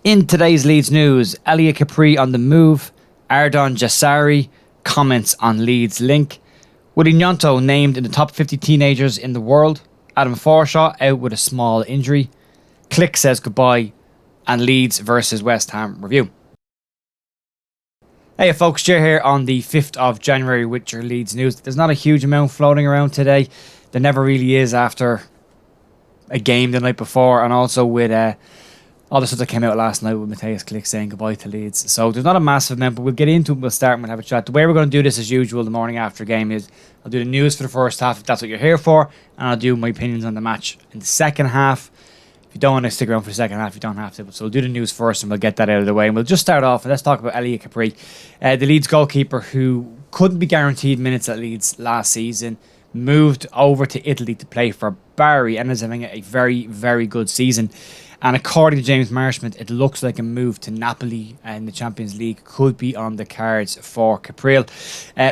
In today's Leeds news, Elia Caprile on the move, Jashari comments on Leeds link, Gnonto named in the top 50 teenagers in the world, Adam Forshaw out with a small injury, Klich says goodbye, and Leeds versus West Ham review. Hey folks, Jer here on the 5th of January with your Leeds news. There's not a huge amount floating around today. There never really is after a game the night before, and also with all the stuff that came out last night with Klich saying goodbye to Leeds. So there's not a massive amount, but we'll get into it. We'll start and we'll have a chat. The way we're going to do this as usual the morning after a game is I'll do the news for the first half if that's what you're here for, and I'll do my opinions on the match in the second half. If you don't want to stick around for the second half, you don't have to. So we'll do the news first and we'll get that out of the way. And we'll just start off and let's talk about Elia Caprile, the Leeds goalkeeper who couldn't be guaranteed minutes at Leeds last season, moved over to Italy to play for Bari and is having a very, very good season. And according to James Marshman, it looks like a move to Napoli in the Champions League could be on the cards for Caprile.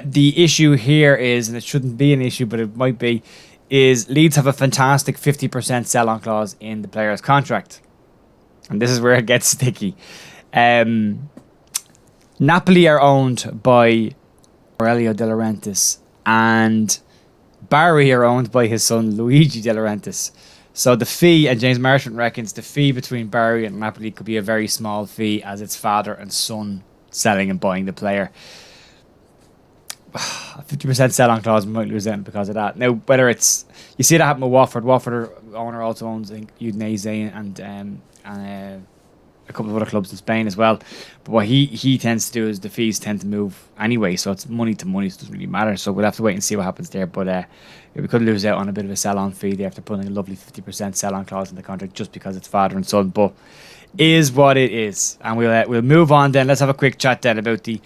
The issue here is, and it shouldn't be an issue, but it might be, is Leeds have a fantastic 50% sell-on clause in the player's contract. And this is where it gets sticky. Napoli are owned by Elia De Laurentiis, and Bari are owned by his son Luigi De Laurentiis. So the fee, and James Marshman reckons the fee between Bari and Napoli could be a very small fee as it's father and son selling and buying the player. A 50% sell-on clause, we might lose out because of that. Now, whether it's... You see that happen with Watford. Watford owner also owns, I think, Udinese and a couple of other clubs in Spain as well. But what he tends to do is the fees tend to move anyway, so it's money to money, so it doesn't really matter. So we'll have to wait and see what happens there. But we could lose out on a bit of a sell-on fee there after putting a lovely 50% sell-on clause in the contract just because it's father and son. But is what it is. And we'll move on then. Let's have a quick chat then about the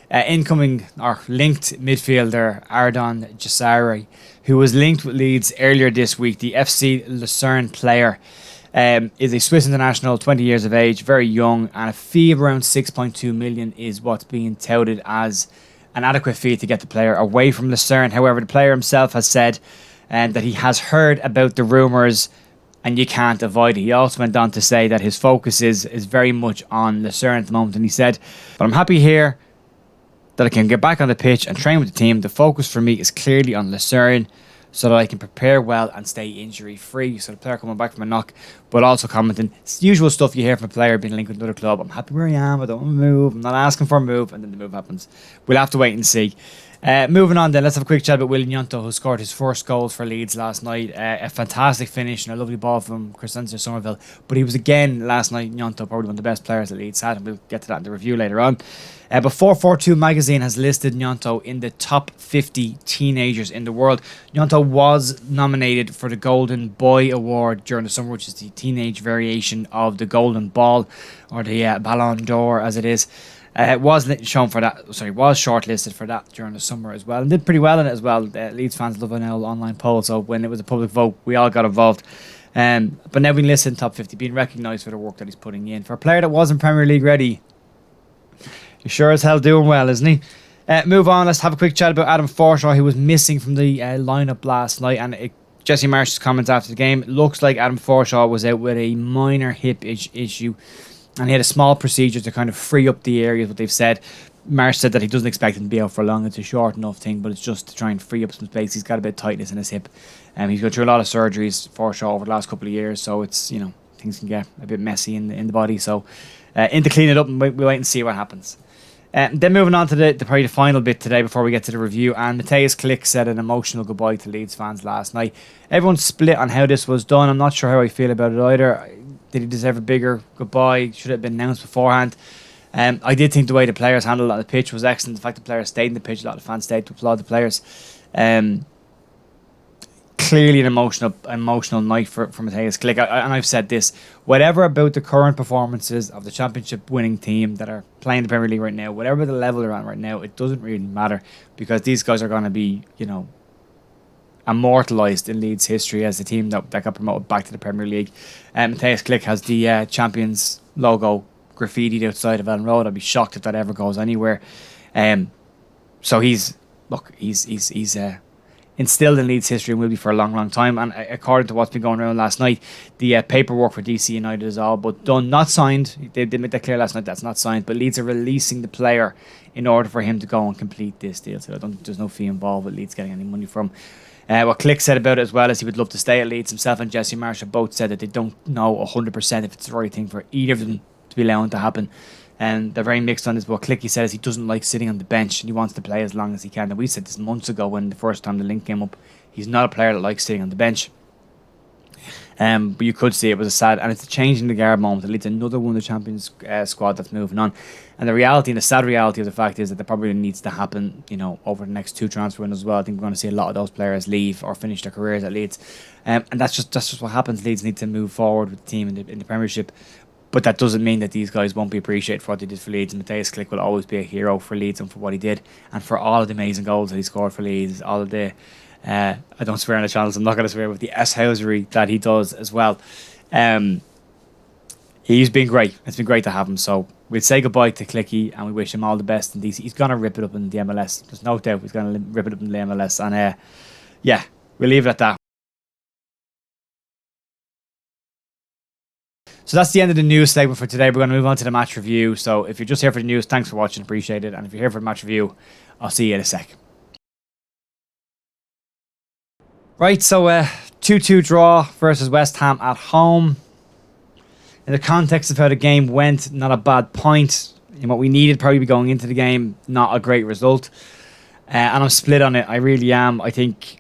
incoming or linked midfielder Jashari, who was linked with Leeds earlier this week. The FC Lucerne player is a Swiss international, 20 years of age, very young, and a fee of around 6.2 million is what's being touted as an adequate fee to get the player away from Lucerne. However, the player himself has said that he has heard about the rumours and you can't avoid it. He also went on to say that his focus is very much on Lucerne at the moment, and he said, "But I'm happy here that I can get back on the pitch and train with the team. The focus for me is clearly on Lucerne so that I can prepare well and stay injury free." So the player coming back from a knock, but also commenting, it's the usual stuff you hear from a player being linked with another club. I'm happy where I am, I don't want to move, I'm not asking for a move, and then the move happens. We'll have to wait and see. Moving on then, let's have a quick chat about Gnonto, who scored his first goal for Leeds last night. A fantastic finish and a lovely ball from Crescencio Somerville. But he was again last night, Gnonto, probably one of the best players that Leeds had, and we'll get to that in the review later on. But 442 magazine has listed Gnonto in the top 50 teenagers in the world. Gnonto was nominated for the Golden Boy Award during the summer, which is the teenage variation of the Golden Ball, or the Ballon d'Or as it is. Was shortlisted for that during the summer as well, and did pretty well in it as well. Leeds fans love an old online poll, so when it was a public vote, we all got involved. But now being listed in top 50, being recognised for the work that he's putting in. For a player that wasn't Premier League ready, you're sure as hell doing well, isn't he? Move on, let's have a quick chat about Adam Forshaw, who was missing from the lineup last night, and Jesse Marsh's comments after the game, it looks like Adam Forshaw was out with a minor hip issue, and he had a small procedure to kind of free up the areas, what they've said. Marsh said that he doesn't expect him to be out for long. It's a short enough thing, but it's just to try and free up some space. He's got a bit of tightness in his hip. He's gone through a lot of surgeries for Shaw over the last couple of years, so it's, things can get a bit messy in the body. So in to clean it up, and we'll wait and see what happens. Then moving on to probably the final bit today before we get to the review, and Klich said an emotional goodbye to Leeds fans last night. Everyone's split on how this was done. I'm not sure how I feel about it either. Did he deserve a bigger goodbye? Should it have been announced beforehand? I did think the way the players handled it on the pitch was excellent. The fact the players stayed in the pitch, a lot of fans stayed to applaud the players. Clearly an emotional night for Klich. And I've said this, whatever about the current performances of the championship winning team that are playing the Premier League right now, whatever the level they're on right now, it doesn't really matter, because these guys are going to be, immortalised in Leeds history as the team that got promoted back to the Premier League. Klich has the Champions logo graffitied outside of Ellen Road. I'd be shocked if that ever goes anywhere. So he's instilled in Leeds history and will be for a long, long time. And according to what's been going around last night, the paperwork for DC United is all but done. Not signed. They did make that clear last night. That's not signed. But Leeds are releasing the player in order for him to go and complete this deal. So I don't think there's no fee involved with Leeds getting any money from. What Klich said about it as well is he would love to stay at Leeds. Himself and Jesse Marsh have both said that they don't know 100% if it's the right thing for either of them to be allowed to happen. And they're very mixed on this. But what Klich said is he doesn't like sitting on the bench and he wants to play as long as he can. And we said this months ago when the first time the link came up. He's not a player that likes sitting on the bench. But you could see it was a sad, and it's a change in the guard moment. It leads to another one of the Champions squad that's moving on. And the reality, and the sad reality of the fact is that that probably needs to happen, over the next 2 transfer windows as well. I think we're going to see a lot of those players leave or finish their careers at Leeds. And that's just what happens. Leeds need to move forward with the team in the Premiership. But that doesn't mean that these guys won't be appreciated for what they did for Leeds. And Matthias Klich will always be a hero for Leeds and for what he did. And for all of the amazing goals that he scored for Leeds, all of the... I don't swear on the channels, I'm not going to swear, with the S-housery that he does as well. He's been great. It's been great to have him. So we'll say goodbye to Clicky and we wish him all the best in DC. He's going to rip it up in the MLS. There's no doubt he's going to rip it up in the MLS. And we'll leave it at that. So that's the end of the news segment for today. We're going to move on to the match review. So if you're just here for the news, thanks for watching. Appreciate it. And if you're here for the match review, I'll see you in a sec. Right, so 2-2 draw versus West Ham at home. In the context of how the game went, not a bad point. In what we needed probably going into the game, not a great result. And I'm split on it. I really am. I think...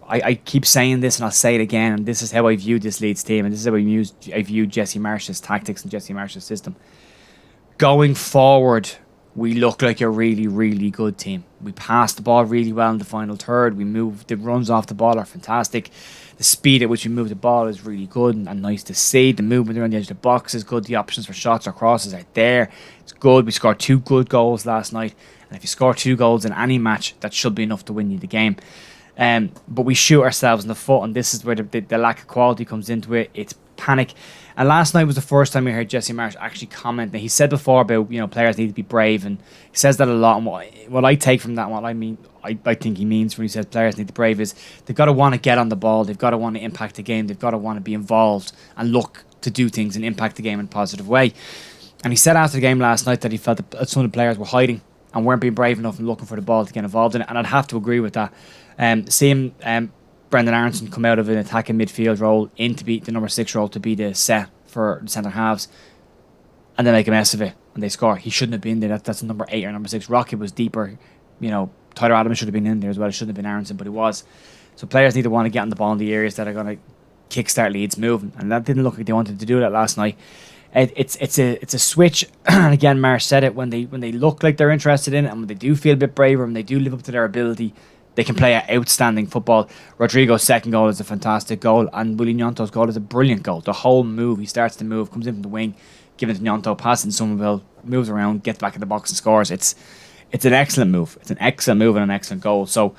I keep saying this and I'll say it again, and this is how I view this Leeds team, and this is how I view Jesse Marsh's tactics and Jesse Marsh's system. Going forward, we look like a really, really good team. We pass the ball really well in the final third. We move, the runs off the ball are fantastic. The speed at which we move the ball is really good and nice to see. The movement around the edge of the box is good. The options for shots or crosses are there. It's good. We scored 2 good goals last night, and if you score 2 goals in any match, that should be enough to win you the game. But we shoot ourselves in the foot, and this is where the lack of quality comes into it. It's panic. And last night was the first time we heard Jesse Marsh actually comment. Now, he said before about players need to be brave, and he says that a lot. And what I take from that, and what I mean, I think he means when he says players need to be brave is they've got to want to get on the ball, they've got to want to impact the game, they've got to want to be involved and look to do things and impact the game in a positive way. And he said after the game last night that he felt that some of the players were hiding and weren't being brave enough and looking for the ball to get involved in it. And I'd have to agree with that. Seeing Brendan Aronson come out of an attacking midfield role into be the number 6 role to be the set for the centre halves, and then make a mess of it and they score. He shouldn't have been there. That's number 8 or number 6. Rocket was deeper. Tyler Adams should have been in there as well. It shouldn't have been Aronson, but he was. So players need to want to get on the ball in the areas that are going to kickstart Leeds moving, and that didn't look like they wanted to do that last night. It's a switch, and again, Marsh said it, when they look like they're interested in it, and when they do feel a bit braver, and they do live up to their ability, they can play outstanding football. Rodrigo's second goal is a fantastic goal, and Willie Gnonto's goal is a brilliant goal. The whole move, he starts to move, comes in from the wing, giving it to Gnonto, passing Somerville, moves around, gets back in the box and scores. It's an excellent move. It's an excellent move and an excellent goal. So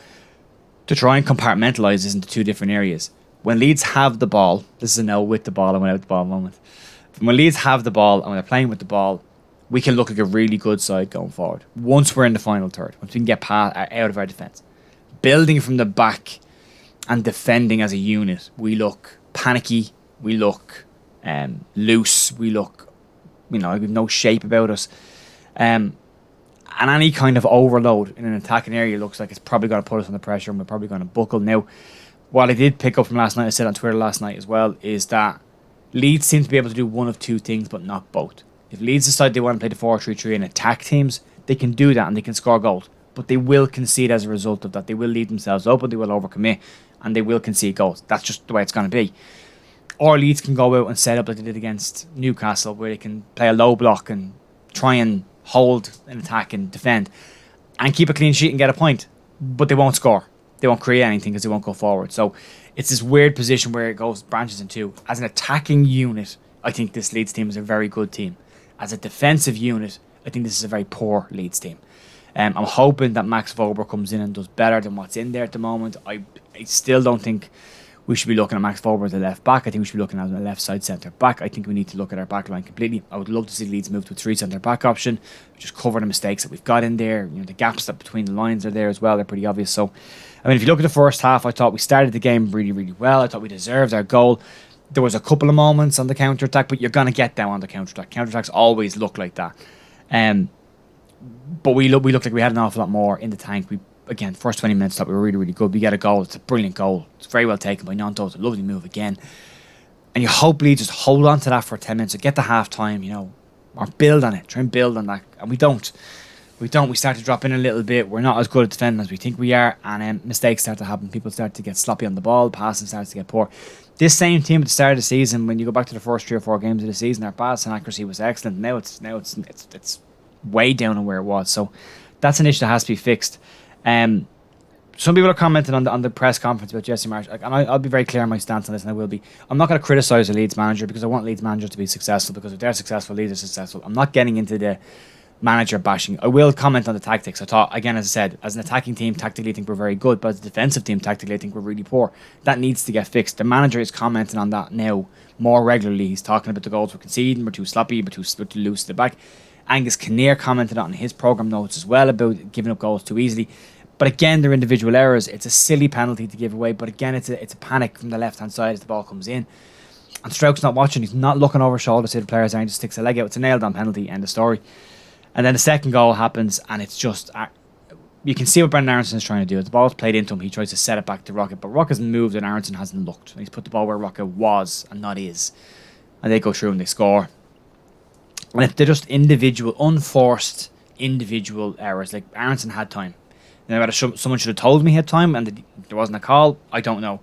to try and compartmentalise this into 2 different areas. When Leeds have the ball, this is a no with the ball and without the ball moment. When Leeds have the ball and when they're playing with the ball, we can look like a really good side going forward. Once we're in the final third, once we can get out of our defence. Building from the back and defending as a unit, we look panicky, we look loose, we look, we have no shape about us. And any kind of overload in an attacking area looks like it's probably going to put us under pressure and we're probably going to buckle. Now, what I did pick up from last night, I said on Twitter last night as well, is that Leeds seem to be able to do one of 2 things, but not both. If Leeds decide they want to play the 4-3-3 and attack teams, they can do that and they can score goals. But they will concede as a result of that. They will leave themselves open, they will overcommit, and they will concede goals. That's just the way it's going to be. Or Leeds can go out and set up like they did against Newcastle, where they can play a low block and try and hold an attack and defend and keep a clean sheet and get a point. But they won't score. They won't create anything because they won't go forward. So it's this weird position where it branches in 2. As an attacking unit, I think this Leeds team is a very good team. As a defensive unit, I think this is a very poor Leeds team. I'm hoping that Max Vober comes in and does better than what's in there at the moment. I still don't think we should be looking at Max Forward as a left back. I think we should be looking at a left side centre back. I think we need to look at our back line completely. I would love to see Leeds move to a 3 centre back option, just cover the mistakes that we've got in there. You know, the gaps that between the lines are there as well. They're pretty obvious. So, I mean, if you look at the first half, I thought we started the game really, really well. I thought we deserved our goal. There was a couple of moments on the counter attack, but you're going to get down on the counter attack. Counter attacks always look like that. But we looked like we had an awful lot more in the tank. We, again, first 20 minutes thought we were really, really good. We get a goal. It's a brilliant goal. It's very well taken by Gnonto. It's a lovely move again. And you hope Leeds just hold on to that for 10 minutes or get the half time, you know, or build on it. Try and build on that. And we don't. We start to drop in a little bit. We're not as good at defending as we think we are. And mistakes start to happen. People start to get sloppy on the ball. Passing starts to get poor. This same team at the start of the season, when you go back to the first 3 or 4 games of the season, our passing accuracy was excellent. Now it's way down on where it was. So that's an issue that has to be fixed. Some people are commenting on the press conference about Jesse Marsh, and I'll be very clear on my stance on this, and I will be. I'm not going to criticise the Leeds manager because I want Leeds managers to be successful, because if they're successful, Leeds are successful. I'm not getting into the manager bashing. I will comment on the tactics. I thought, again, as I said, as an attacking team, tactically I think we're very good, but as a defensive team, tactically I think we're really poor. That needs to get fixed. The manager is commenting on that now more regularly. He's talking about the goals we're conceding, we're too sloppy, we're too loose at the back. Angus Kinnear commented on his programme notes as well about giving up goals too easily. But again, they're individual errors. It's a silly penalty to give away, but again, it's a panic from the left-hand side as the ball comes in. And Stroke's not watching. He's not looking over shoulder to the players and he just sticks a leg out. It's a nailed-on penalty, end of story. And then the second goal happens, and it's just... you can see what Brendan Aronson is trying to do. The ball's played into him. He tries to set it back to Rocket, but Rocket's moved and Aronson hasn't looked. He's put the ball where Rocket was and not is. And they go through and they score. And if they're just individual, unforced individual errors, like Aronson had time. Now, whether someone should have told me he had time and there wasn't a call, I don't know.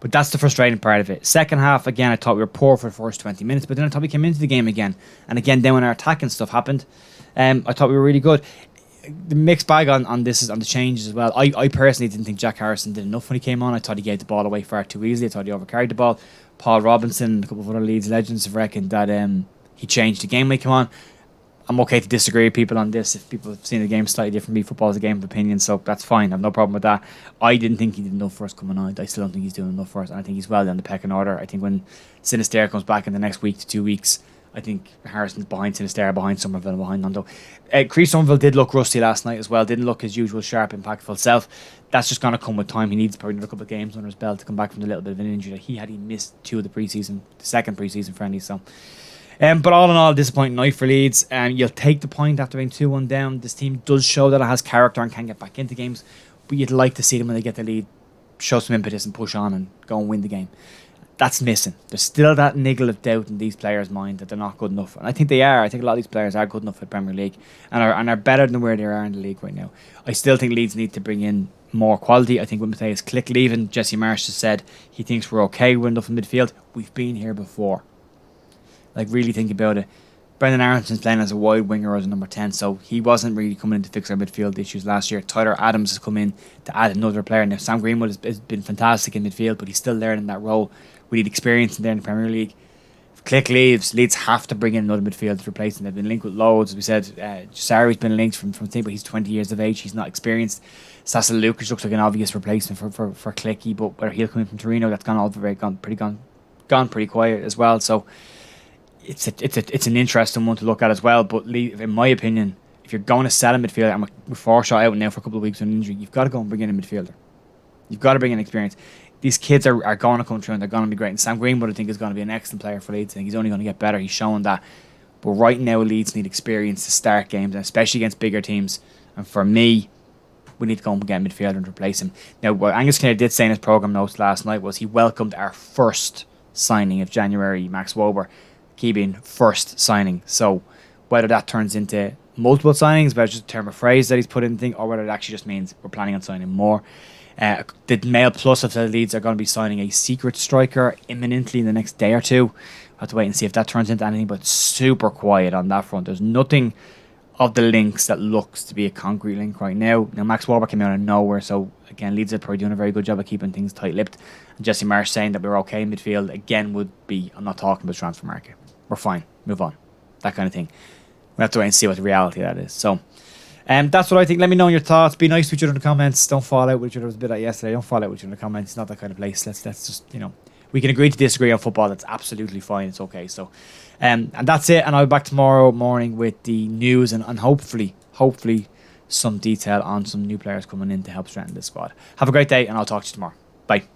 But that's the frustrating part of it. Second half, again, I thought we were poor for the first 20 minutes, but then I thought we came into the game again. And again, then when our attacking stuff happened, I thought we were really good. The mixed bag on this is on the changes as well. I personally didn't think Jack Harrison did enough when he came on. I thought he gave the ball away far too easily. I thought he overcarried the ball. Paul Robinson and a couple of other Leeds legends have reckoned that he changed the game when he came on. I'm okay to disagree with people on this. If people have seen the game slightly differently, football is a game of opinion, so that's fine. I have no problem with that. I didn't think he did enough for us coming on. I still don't think he's doing enough for us, and I think he's well down the pecking order. I think when Sinisterra comes back in the next week to 2 weeks, I think Harrison's behind Sinisterra, behind Somerville, and behind Gnonto. Chris Somerville did look rusty last night as well. Didn't look his usual sharp, impactful self. That's just going to come with time. He needs probably another couple of games under his belt to come back from the little bit of an injury that he had. He missed 2 of the second pre-season friendlies, so... but all in all, disappointing night for Leeds. You'll take the point after being 2-1 down. This team does show that it has character and can get back into games, but you'd like to see them when they get the lead show some impetus and push on and go and win the game. That's missing. There's still that niggle of doubt in these players' mind that they're not good enough, and I think they are. I think a lot of these players are good enough for the Premier League and are better than where they are in the league right now. I still think Leeds need to bring in more quality. I think with Matthias Klich leaving, Jesse Marsh has said he thinks we're okay with enough in midfield. We've been here before. Like, really think about it. Brendan Aronson's playing as a wide winger as a number 10, so he wasn't really coming in to fix our midfield issues last year. Tyler Adams has come in to add another player. Now, Sam Greenwood has been fantastic in midfield, but he's still learning that role. We need experience in there in the Premier League. If Klich leaves, Leeds have to bring in another midfielder to replace him. They've been linked with loads. As we said, Jashari's been linked from the thing, but he's 20 years of age. He's not experienced. Sasa Lukic looks like an obvious replacement for Klich, but whether he'll come in from Torino, that's gone pretty quiet as well. So it's an interesting one to look at as well. But in my opinion, if you're going to sell a midfielder, and with Forshaw out now for a couple of weeks with an injury, you've got to go and bring in a midfielder. You've got to bring in experience. These kids are going to come through and they're going to be great. And Sam Greenwood, I think, is going to be an excellent player for Leeds. I think he's only going to get better. He's shown that. But right now, Leeds need experience to start games, and especially against bigger teams. And for me, we need to go and get a midfielder and replace him. Now, what Angus Kinnear did say in his programme notes last night was he welcomed our first signing of January, Max Wober, key being first signing. So whether that turns into multiple signings, whether it's just a term of phrase that he's put in the thing, or whether it actually just means we're planning on signing more. The Mail Plus of the Leeds are going to be signing a secret striker imminently in the next day or two. I'll have to wait and see if that turns into anything, but super quiet on that front. There's nothing of the links that looks to be a concrete link right now. Now, Max Warburg came out of nowhere, so again, Leeds are probably doing a very good job of keeping things tight-lipped. And Jesse Marsh saying that we're okay in midfield, again, would be, I'm not talking about transfer market. We're fine. Move on. That kind of thing. We have to wait and see what the reality of that is. So, That's what I think. Let me know your thoughts. Be nice to each other in the comments. Don't fall out with each other. It was a bit like yesterday. Don't fall out with each other in the comments. It's not that kind of place. Let's just, we can agree to disagree on football. That's absolutely fine. It's okay. So, and that's it. And I'll be back tomorrow morning with the news and hopefully some detail on some new players coming in to help strengthen this squad. Have a great day, and I'll talk to you tomorrow. Bye.